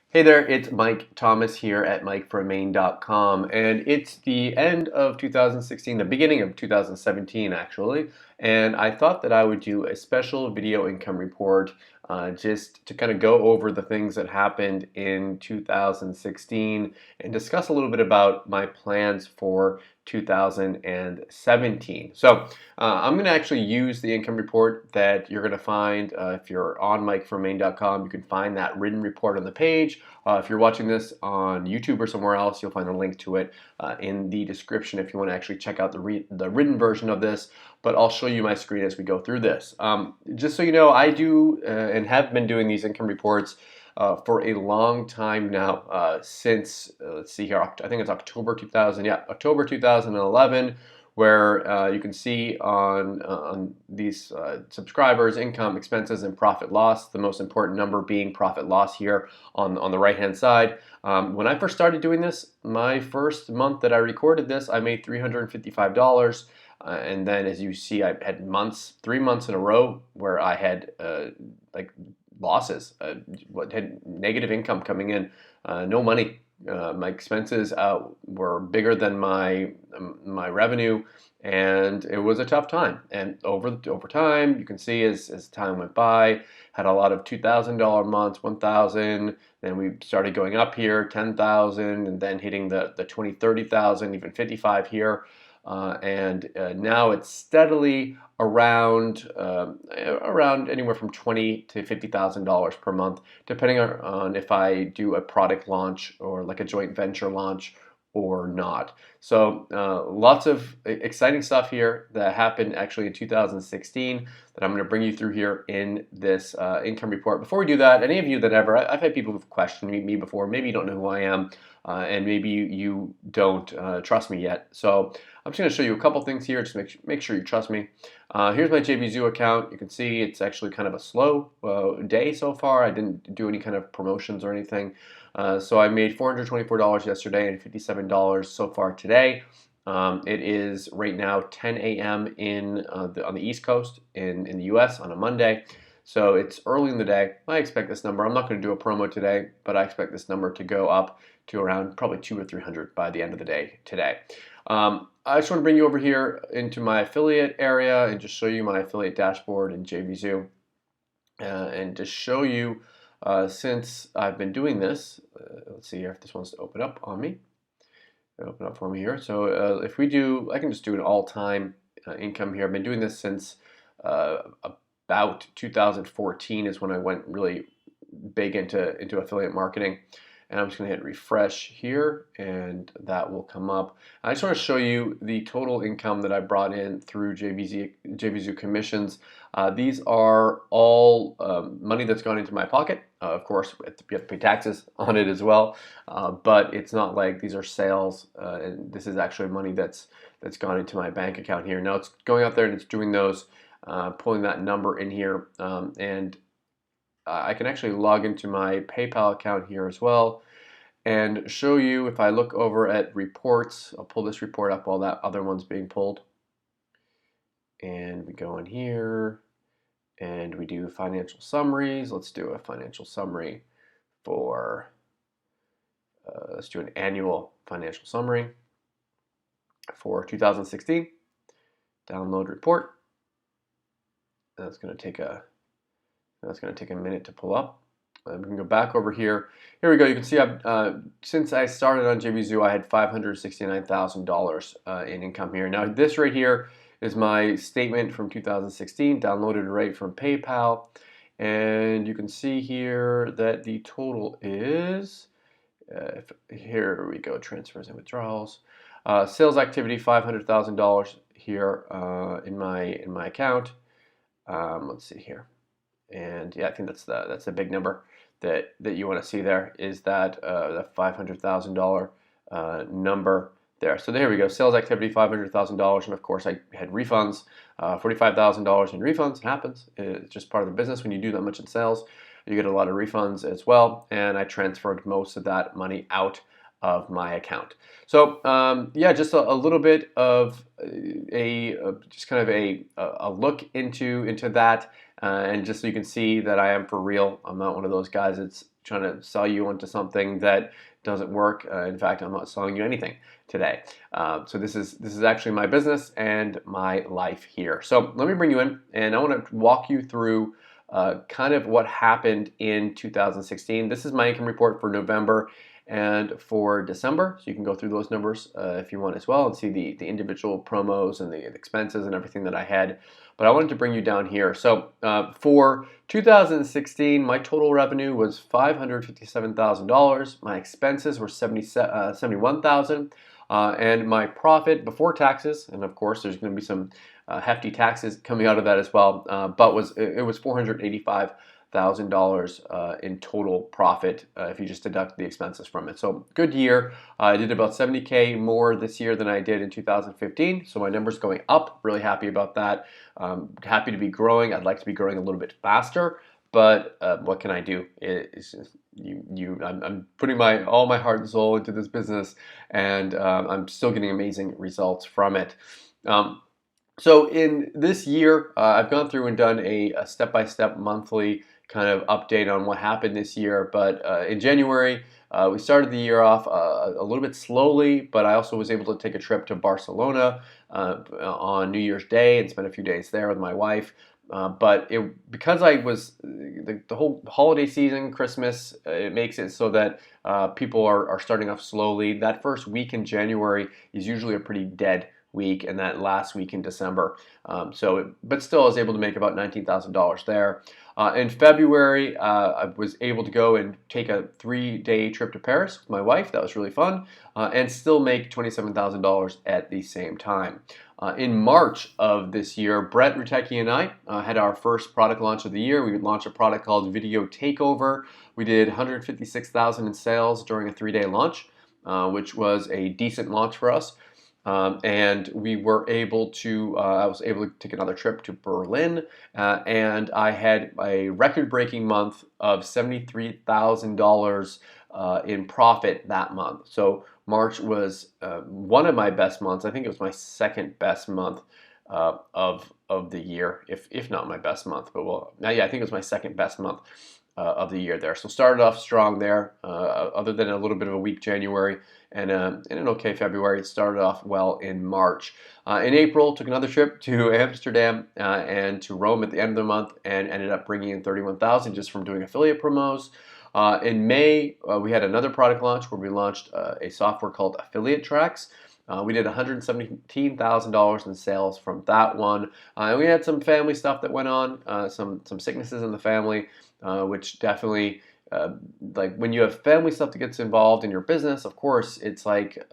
Hey there, it's Mike Thomas here at MikeFromMaine.com, and it's the end of 2016, the beginning of 2017 actually, and I thought that I would do a special video income report just to kind of go over the things that happened in 2016 and discuss a little bit about my plans for 2017. So I'm going to actually use the income report that you're going to find if you're on MikeFromMaine.com. You can find that written report on the page. If you're watching this on YouTube or somewhere else, you'll find a link to it in the description if you want to actually check out the written version of this. But I'll show you my screen as we go through this. Just so you know, I do and have been doing these income reports for a long time now, since let's see here, I think it's October 2000, yeah, October 2011, where you can see on these subscribers, income, expenses, and profit loss, the most important number being profit loss here on the right hand side. When I first started doing this, my first month that I recorded this, I made $355. And then as you see, I had 3 months in a row where I had like losses, what had negative income coming in, no money. My expenses were bigger than my revenue, and it was a tough time. And over time, you can see as time went by, had a lot of $2,000 months, 1,000. Then we started going up here, 10,000, and then hitting the 20, 30,000, even 55 here. Now it's steadily around anywhere from $20,000 to $50,000 per month, depending on if I do a product launch or like a joint venture launch or not. So lots of exciting stuff here that happened actually in 2016 that I'm going to bring you through here in this income report. Before we do that, any of you that I've had people who've questioned me before, maybe you don't know who I am, and maybe you don't trust me yet. So I'm just going to show you a couple things here. Just make sure you trust me. Here's my JVZoo account. You can see it's actually kind of a slow day so far. I didn't do any kind of promotions or anything. So I made $424 yesterday and $57 so far today. It is right now 10 a.m. on the East Coast in the US on a Monday. So it's early in the day. I expect this number, I'm not going to do a promo today, but I expect this number to go up to around probably 200 or 300 by the end of the day today. I just want to bring you over here into my affiliate area and just show you my affiliate dashboard in JVZoo, and just show you since I've been doing this. Let's see here if this wants to open up on me. Open up for me here. So if we do, I can just do an all-time income here. I've been doing this since about 2014 is when I went really big into affiliate marketing. And I'm just going to hit refresh here, and that will come up. I just want to show you the total income that I brought in through JVZoo commissions. These are all money that's gone into my pocket. Of course, you have to pay taxes on it as well, but it's not like these are sales. And this is actually money that's gone into my bank account here. Now it's going out there and it's doing those, pulling that number in here, and I can actually log into my PayPal account here as well and show you. If I look over at reports, I'll pull this report up while that other one's being pulled. And we go in here and we do financial summaries. Let's do a financial summary for, let's do an annual financial summary for 2016. Download report. That's going to take a minute to pull up. We can go back over here. Here we go. You can see I've since I started on JVZoo, I had $569,000 in income here. Now this right here is my statement from 2016, downloaded right from PayPal, and you can see here that the total is here we go, transfers and withdrawals. Sales activity, $500,000 here in my account. Let's see here. And yeah, I think that's the big number that you want to see there, is that the $500,000 number there. So there we go, sales activity $500,000, and of course I had refunds, $45,000 in refunds. It happens. It's just part of the business. When you do that much in sales, you get a lot of refunds as well, and I transferred most of that money out of my account. So yeah, just a little bit of just kind of a look into that. And just so you can see that I am for real. I'm not one of those guys that's trying to sell you onto something that doesn't work. In fact, I'm not selling you anything today. So this is actually my business and my life here. So let me bring you in, and I want to walk you through kind of what happened in 2016. This is my income report for November and for December, so you can go through those numbers if you want as well and see the individual promos and the expenses and everything that I had. But I wanted to bring you down here. So for 2016, my total revenue was $557,000. My expenses were $71,000. And my profit before taxes, and of course there's going to be some hefty taxes coming out of that as well, but it was $485,000 in total profit if you just deduct the expenses from it. So good year. I did about 70K more this year than I did in 2015. So my numbers going up. Really happy about that. Happy to be growing. I'd like to be growing a little bit faster, but what can I do? I'm putting all my heart and soul into this business, and I'm still getting amazing results from it. So in this year, I've gone through and done a step-by-step monthly kind of update on what happened this year. But in January, we started the year off a little bit slowly, but I also was able to take a trip to Barcelona on New Year's Day and spend a few days there with my wife. But because I was the whole holiday season, Christmas, it makes it so that people are starting off slowly. That first week in January is usually a pretty dead week, and that last week in December. But still, I was able to make about $19,000 there. In February, I was able to go and take a 3-day trip to Paris with my wife. That was really fun, and still make $27,000 at the same time. In March of this year, Brett Rutecki and I had our first product launch of the year. We launched a product called Video Takeover. We did $156,000 in sales during a 3-day launch, which was a decent launch for us. And we were able to, I was able to take another trip to Berlin, and I had a record-breaking month of $73,000 in profit that month. So March was one of my best months. I think it was my second best month of the year, if not my best month. But yeah, I think it was my second best month of the year there. So started off strong there, other than a little bit of a weak January and an okay February. It started off well in March. In April, took another trip to Amsterdam and to Rome at the end of the month, and ended up bringing in $31,000 just from doing affiliate promos. In May, we had another product launch where we launched a software called Affiliate Tracks. We did $117,000 in sales from that one. And we had some family stuff that went on, some sicknesses in the family, which definitely, like when you have family stuff that gets involved in your business, of course, it's like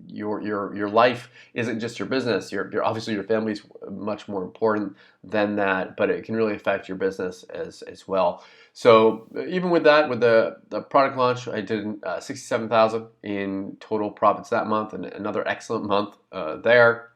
your life isn't just your business. Obviously your family is much more important than that, but it can really affect your business as well. So even with that, with the product launch, I did $67,000 in total profits that month, and another excellent month there.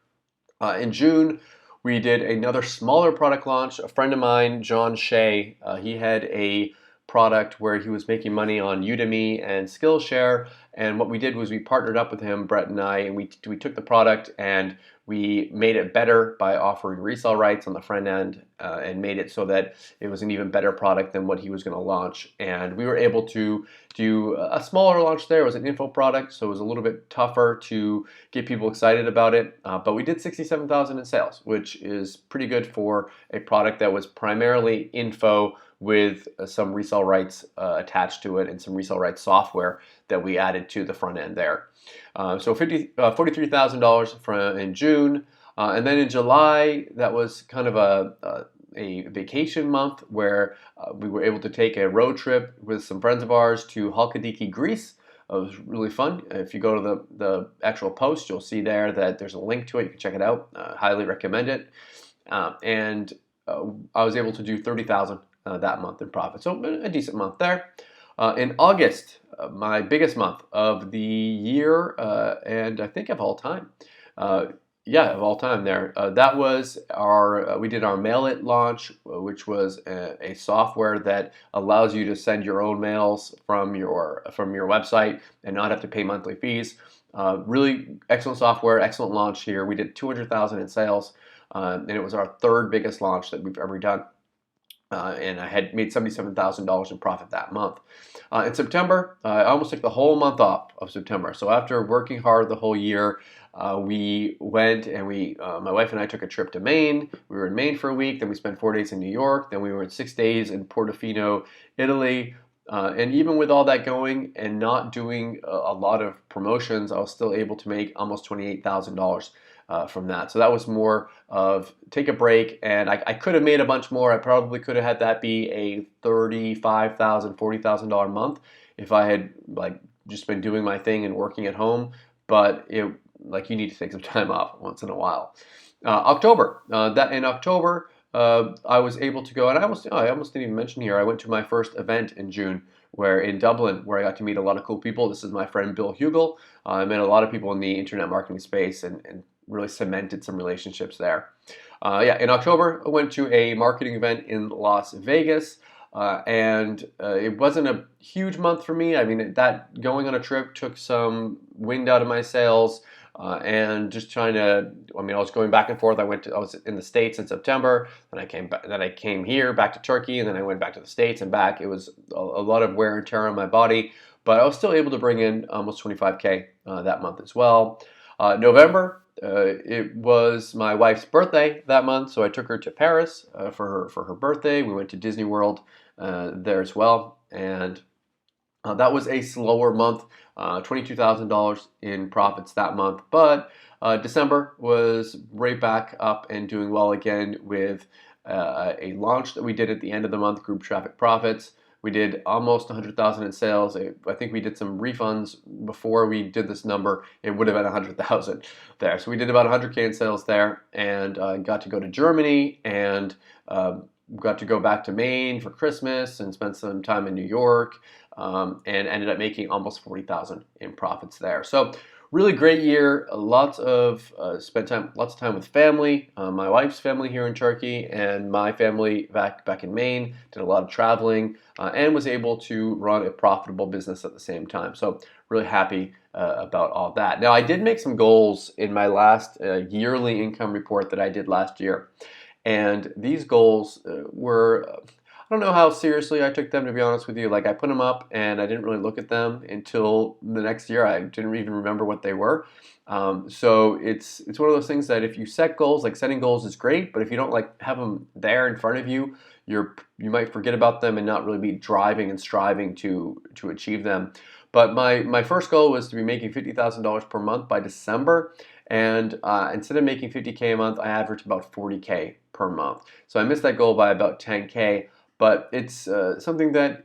In June, we did another smaller product launch. A friend of mine, John Shea, he had a product where he was making money on Udemy and Skillshare, and what we did was we partnered up with him, Brett and I, and we took the product and we made it better by offering resale rights on the front end and made it so that it was an even better product than what he was going to launch. And we were able to do a smaller launch there. It was an info product, so it was a little bit tougher to get people excited about it. But we did $67,000 in sales, which is pretty good for a product that was primarily info with some resale rights attached to it and some resale rights software that we added to the front end there. So $43,000 in June, and then in July, that was kind of a vacation month where we were able to take a road trip with some friends of ours to Halkidiki, Greece. It was really fun. If you go to the actual post, you'll see there that there's a link to it. You can check it out. Highly recommend it. And I was able to do $30,000 that month in profit. So a decent month there. In August, my biggest month of the year, and I think of all time. Of all time there. That was we did our Mail It launch, which was a software that allows you to send your own mails from your website and not have to pay monthly fees. Really excellent software, excellent launch here. We did $200,000 in sales, and it was our third biggest launch that we've ever done. and I had made $77,000 in profit that month. In September, I almost took the whole month off of September. So after working hard the whole year, we went and my wife and I took a trip to Maine. We were in Maine for a week, then we spent 4 days in New York, then we were in 6 days in Portofino, Italy. And even with all that going and not doing a lot of promotions, I was still able to make almost $28,000 from that. So that was more of take a break, and I could have made a bunch more. I probably could have had that be a $35,000, $40,000 month if I had like just been doing my thing and working at home. But you need to take some time off once in a while. October, that in October, I was able to go, and I almost didn't even mention here. I went to my first event in June, where in Dublin, where I got to meet a lot of cool people. This is my friend Bill Hugel. I met a lot of people in the internet marketing space and really cemented some relationships there. In October, I went to a marketing event in Las Vegas. And it wasn't a huge month for me. I mean, that going on a trip took some wind out of my sails, and just trying to. I mean, I was going back and forth. I was in the States in September, then I came back. Then I came here back to Turkey, and then I went back to the States and back. It was a lot of wear and tear on my body, but I was still able to bring in almost 25K that month as well. November. It was my wife's birthday that month, so I took her to Paris for her birthday. We went to Disney World there as well, and that was a slower month. $22,000 in profits that month, but December was right back up and doing well again with a launch that we did at the end of the month, Group Traffic Profits. We did almost 100,000 in sales. I think we did some refunds before we did this number. It would have been 100,000 there. So we did about 100K in sales there, and got to go to Germany, and got to go back to Maine for Christmas and spent some time in New York, and ended up making almost 40,000 in profits there. So really great year. Lots of lots of time with family. My wife's family here in Turkey, and my family back in Maine. Did a lot of traveling, and was able to run a profitable business at the same time. So really happy about all that. Now I did make some goals in my last yearly income report that I did last year, and these goals were. I don't know how seriously I took them, to be honest with you. Like, I put them up and I didn't really look at them until the next year. I didn't even remember what they were. So it's one of those things that if you set goals, like setting goals is great, but if you don't like have them there in front of you, you might forget about them and not really be driving and striving to achieve them. But my first goal was to be making $50,000 per month by December. And instead of making 50K a month, I averaged about 40K per month. So I missed that goal by about 10K. But it's something that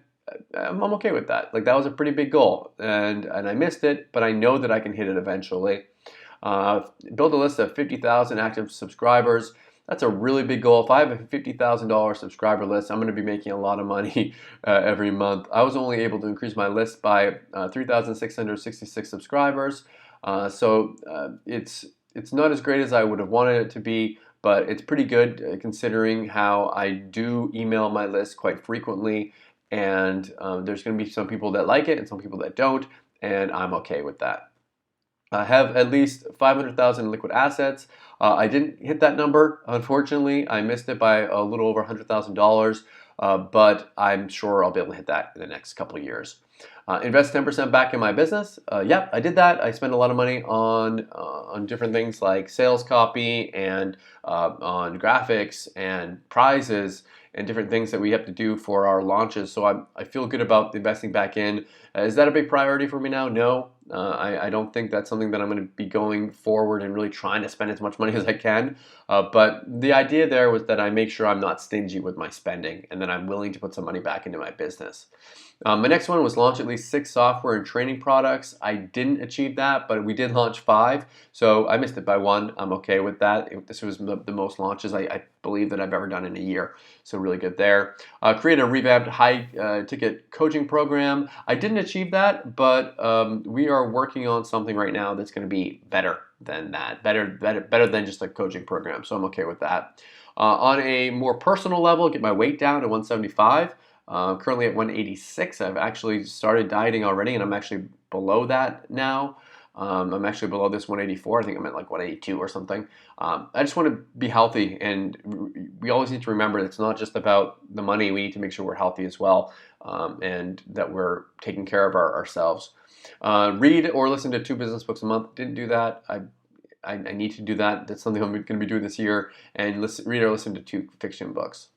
I'm okay with that. Like, that was a pretty big goal, and I missed it, but I know that I can hit it eventually. Build a list of 50,000 active subscribers. That's a really big goal. If I have a $50,000 subscriber list, I'm going to be making a lot of money every month. I was only able to increase my list by 3,666 subscribers. So it's not as great as I would have wanted it to be, but it's pretty good considering how I do email my list quite frequently, and there's going to be some people that like it and some people that don't, and I'm okay with that. I have at least 500,000 in liquid assets. I didn't hit that number, unfortunately. I missed it by a little over $100,000, but I'm sure I'll be able to hit that in the next couple of years. Invest 10% back in my business. Yep, I did that. I spent a lot of money on different things like sales copy and on graphics and prizes and different things that we have to do for our launches. So I feel good about investing back in. Is that a big priority for me now? No. I don't think that's something that I'm going to be going forward and really trying to spend as much money as I can. But the idea there was that I make sure I'm not stingy with my spending and that I'm willing to put some money back into my business. My next one was launch at least 6 software and training products. I didn't achieve that, but we did launch 5. So I missed it by 1. I'm okay with that. This was the most launches I believe that I've ever done in a year. So really good there. Create a revamped high ticket coaching program. I didn't achieve that, but we are working on something right now that's going to be better than that. Better than just a coaching program. So I'm okay with that. On a more personal level, get my weight down to 175. Currently at 186. I've actually started dieting already, and I'm actually below that now. I'm actually below this 184. I think I'm at like 182 or something. I just want to be healthy, and we always need to remember that it's not just about the money. We need to make sure we're healthy as well, and that we're taking care of ourselves. Read or listen to 2 business books a month. Didn't do that. I need to do that. That's something I'm going to be doing this year. And read or listen to 2 fiction books.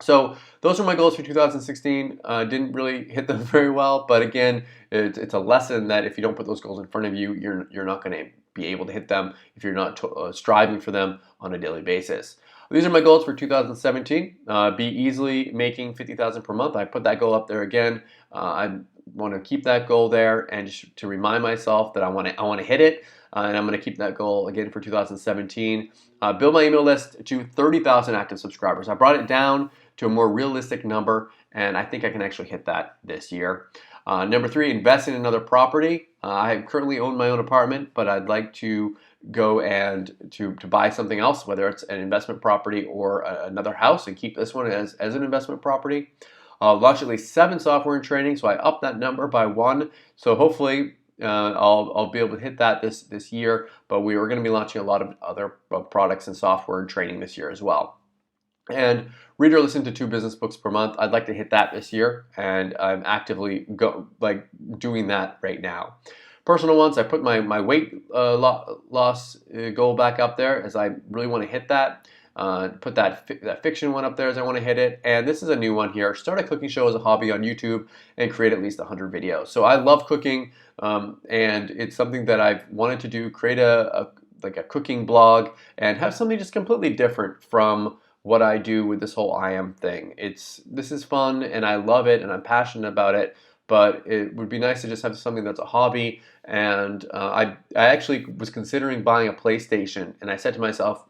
So those are my goals for 2016. Didn't really hit them very well, but again, it's a lesson that if you don't put those goals in front of you, you're not going to be able to hit them if you're not striving for them on a daily basis. These are my goals for 2017. Be easily making 50,000 per month. I put that goal up there again. I want to keep that goal there, and just to remind myself that I want to hit it. And I'm going to keep that goal again for 2017. Build my email list to 30,000 active subscribers. I brought it down to a more realistic number, and I think I can actually hit that this year. Number 3, invest in another property. I currently own my own apartment, but I'd like to go and to buy something else, whether it's an investment property or another house, and keep this one as an investment property. Launch at least 7 software and training, so I upped that number by 1. So hopefully I'll be able to hit that this year, but we are going to be launching a lot of other products and software and training this year as well. And read or listen to 2 business books per month. I'd like to hit that this year, and I'm actively doing that right now. Personal ones, I put my weight loss goal back up there, as I really want to hit that. Put that fiction one up there as I want to hit it. And this is a new one here. Start a cooking show as a hobby on YouTube and create at least 100 videos. So I love cooking, and it's something that I've wanted to do, create a cooking blog and have something just completely different from what I do with this whole I am thing. This is fun, and I love it, and I'm passionate about it, but it would be nice to just have something that's a hobby. And I actually was considering buying a PlayStation, and I said to myself,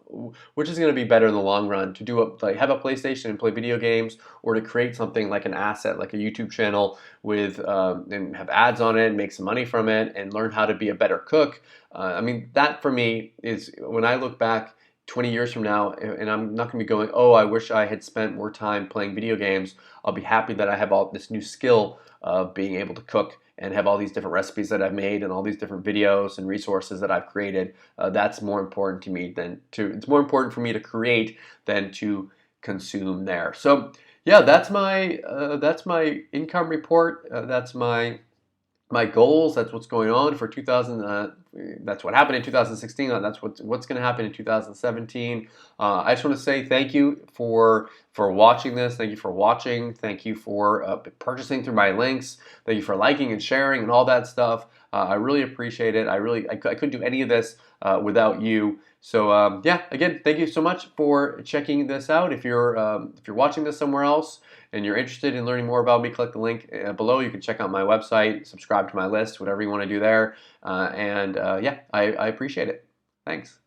which is going to be better in the long run, to have a PlayStation and play video games, or to create something like an asset, like a YouTube channel with and have ads on it, and make some money from it, and learn how to be a better cook. I mean, that for me is, when I look back 20 years from now, and I'm not going to be going, oh, I wish I had spent more time playing video games. I'll be happy that I have all this new skill of being able to cook and have all these different recipes that I've made and all these different videos and resources that I've created. That's more important to me it's more important for me to create than to consume there. So yeah, that's my income report. That's my goals. That's what's going on for 2000. That's what happened in 2016. That's what's going to happen in 2017. I just want to say thank you for watching this. Thank you for watching. Thank you for purchasing through my links. Thank you for liking and sharing and all that stuff. I really appreciate it. I couldn't do any of this without you. So yeah, again, thank you so much for checking this out. If you're watching this somewhere else and you're interested in learning more about me, click the link below. You can check out my website, subscribe to my list, whatever you want to do there. Yeah, I appreciate it. Thanks.